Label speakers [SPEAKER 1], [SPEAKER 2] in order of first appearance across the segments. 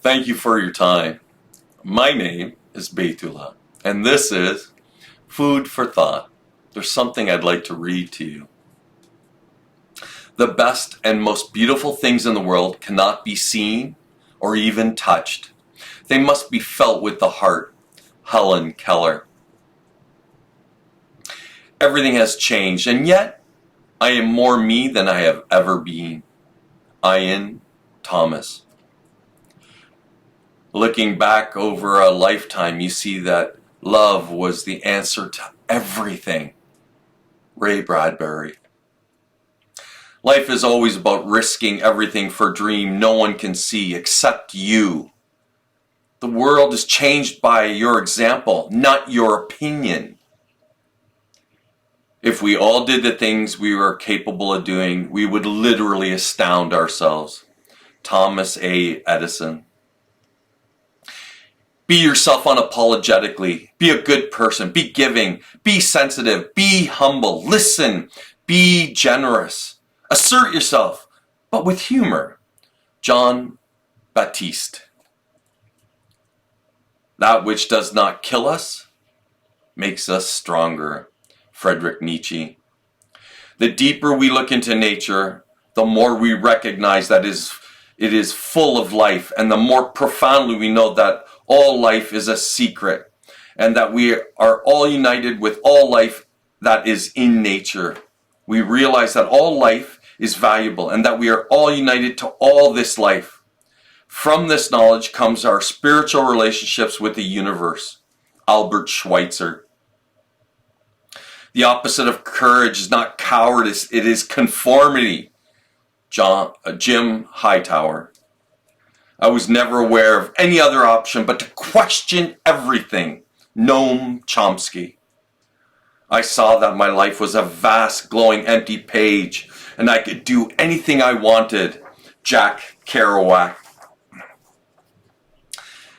[SPEAKER 1] Thank you for your time. My name is Baitullah, and this is Food for Thought. There's something I'd like to read to you. The best and most beautiful things in the world cannot be seen or even touched. They must be felt with the heart. Helen, Keller. Everything has changed, and yet I am more me than I have ever been. Iain, Thomas. Looking back over a lifetime, you see that love was the answer to everything. Bradbury. Life is always about risking everything for a dream no one can see except you. The world is changed by your example, not your opinion. If we all did the things we were capable of doing, we would literally astound ourselves. Thomas A. Edison. Be yourself unapologetically. Be a good person. Be giving. Be sensitive. Be humble. Listen. Be generous. Assert yourself, but with humor. John Batiste. That which does not kill us makes us stronger. Friedrich Nietzsche. The deeper we look into nature, the more we recognize that it is full of life, and the more profoundly we know that all life is a secret, and that we are all united with all life that is in nature. We realize that all life is valuable, and that we are all united to all this life. From this knowledge comes our spiritual relationships with the universe. Albert Schweitzer. The opposite of courage is not cowardice, it is conformity. Jim Hightower. I was never aware of any other option but to question everything. Noam Chomsky. I saw that my life was a vast, glowing, empty page, and I could do anything I wanted. Jack Kerouac.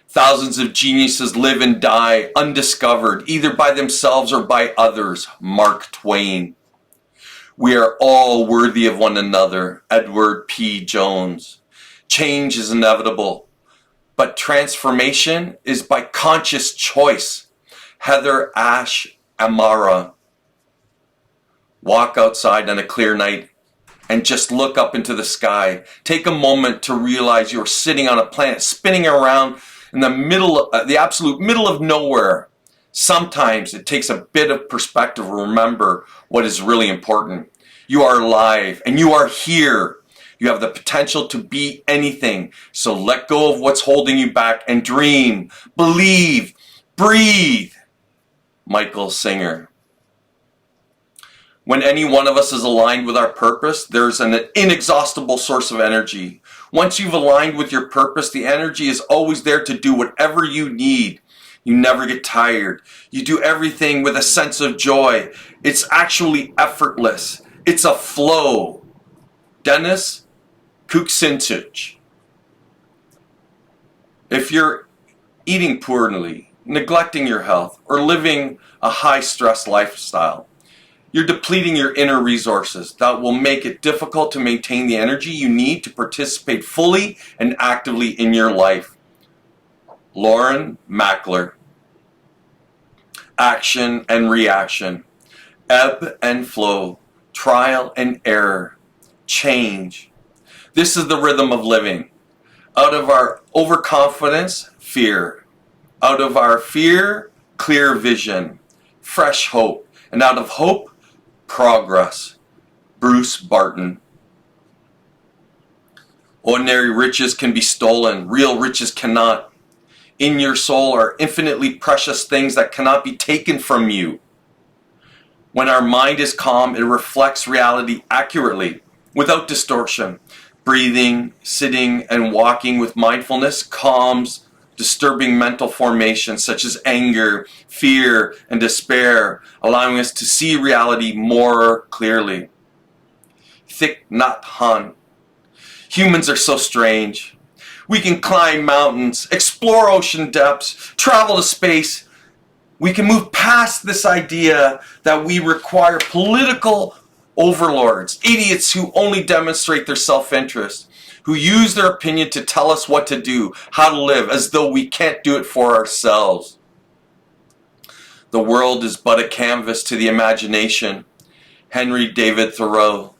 [SPEAKER 1] Thousands of geniuses live and die undiscovered, either by themselves or by others. Mark Twain. We are all worthy of one another. Edward P. Jones. Change is inevitable, but transformation is by conscious choice. Heather Ash Amara. Walk outside on a clear night and just look up into the sky. Take a moment to realize you're sitting on a planet spinning around in the absolute middle of nowhere. Sometimes it takes a bit of perspective to remember what is really important. You are alive and you are here. You have the potential to be anything. So let go of what's holding you back and dream, believe, breathe. Michael Singer. When any one of us is aligned with our purpose, there's an inexhaustible source of energy. Once you've aligned with your purpose, the energy is always there to do whatever you need. You never get tired. You do everything with a sense of joy. It's actually effortless. It's a flow. Dennis Kucinich. If you're eating poorly, neglecting your health, or living a high-stress lifestyle, you're depleting your inner resources that will make it difficult to maintain the energy you need to participate fully and actively in your life. Lauren Mackler. Action and reaction. Ebb and flow. Trial and error. Change. This is the rhythm of living. Out of our overconfidence, fear. Out of our fear, clear vision. Fresh hope. And out of hope, progress. Bruce Barton. Ordinary riches can be stolen. Real riches cannot. In your soul are infinitely precious things that cannot be taken from you. When our mind is calm, it reflects reality accurately, without distortion. Breathing, sitting, and walking with mindfulness calms disturbing mental formations such as anger, fear, and despair, allowing us to see reality more clearly. Thich Nhat Hanh. Humans are so strange. We can climb mountains, explore ocean depths, travel to space. We can move past this idea that we require political overlords, idiots who only demonstrate their self-interest. who use their opinion to tell us what to do, how to live, as though we can't do it for ourselves. The world is but a canvas to the imagination. Henry David Thoreau.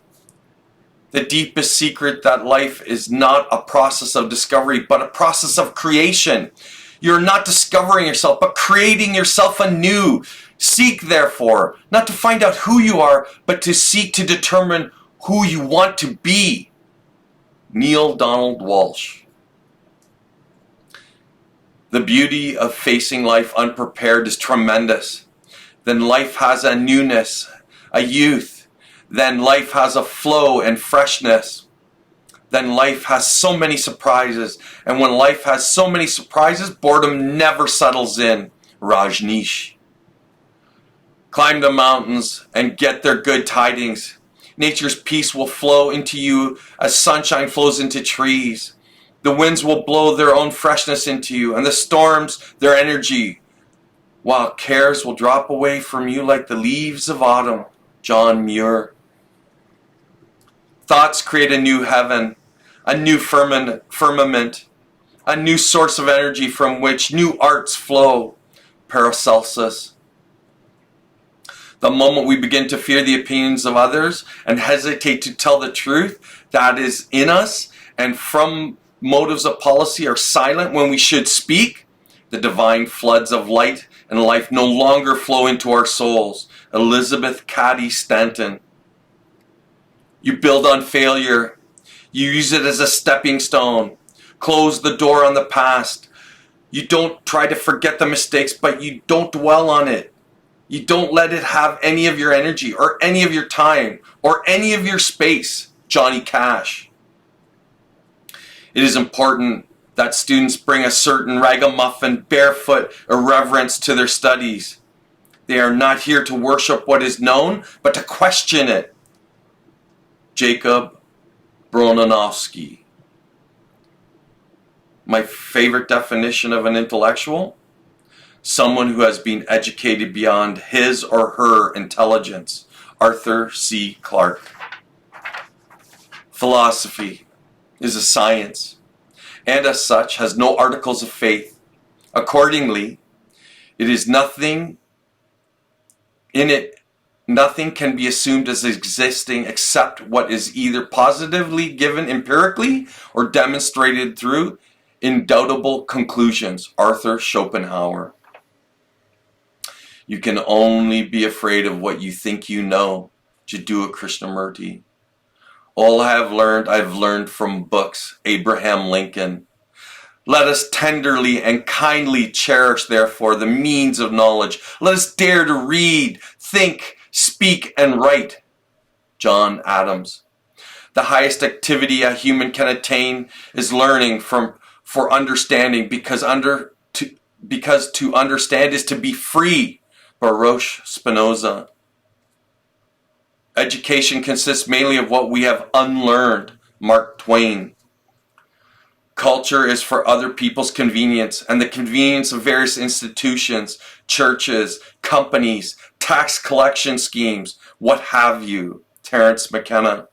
[SPEAKER 1] The deepest secret that life is not a process of discovery, but a process of creation. You're not discovering yourself, but creating yourself anew. Seek, therefore, not to find out who you are, but to seek to determine who you want to be. Neil Donald Walsh. The beauty of facing life unprepared is tremendous. Then life has a newness, a youth. Then life has a flow and freshness. Then life has so many surprises. And when life has so many surprises, boredom never settles in. Rajneesh. Climb the mountains and get their good tidings. Nature's peace will flow into you as sunshine flows into trees. The winds will blow their own freshness into you, and the storms their energy, while cares will drop away from you like the leaves of autumn. John Muir. Thoughts create a new heaven, a new firmament, a new source of energy from which new arts flow. Paracelsus. The moment we begin to fear the opinions of others and hesitate to tell the truth that is in us, and from motives of policy are silent when we should speak, the divine floods of light and life no longer flow into our souls. Elizabeth Cady Stanton. You build on failure. You use it as a stepping stone. Close the door on the past. You don't try to forget the mistakes, but you don't dwell on it. You don't let it have any of your energy or any of your time or any of your space. Johnny Cash. It is important that students bring a certain ragamuffin, barefoot irreverence to their studies. They are not here to worship what is known, but to question it. Jacob Bronowski. My favorite definition of an intellectual? Someone who has been educated beyond his or her intelligence. Arthur C. Clarke. Philosophy is a science, and as such has no articles of faith. Accordingly, it is nothing in it. Nothing can be assumed as existing except what is either positively given empirically or demonstrated through indubitable conclusions. Arthur Schopenhauer. You can only be afraid of what you think you know. Jadua Krishnamurti. All I've learned from books. Abraham Lincoln. Let us tenderly and kindly cherish, therefore, the means of knowledge. Let us dare to read, think, speak, and write. John Adams. The highest activity a human can attain is learning for understanding, because to understand is to be free. Baruch Spinoza. Education consists mainly of what we have unlearned. Mark Twain. Culture is for other people's convenience and the convenience of various institutions, churches, companies, tax collection schemes, what have you. Terence McKenna.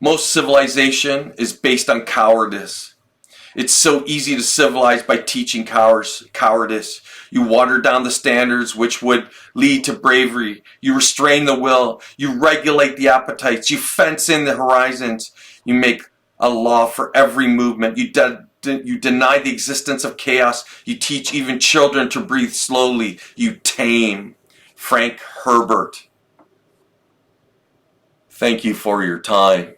[SPEAKER 1] Most civilization is based on cowardice. It's so easy to civilize by teaching cowardice. You water down the standards which would lead to bravery. You restrain the will. You regulate the appetites. You fence in the horizons. You make a law for every movement. You deny the existence of chaos. You teach even children to breathe slowly. You tame. Frank Herbert. Thank you for your time.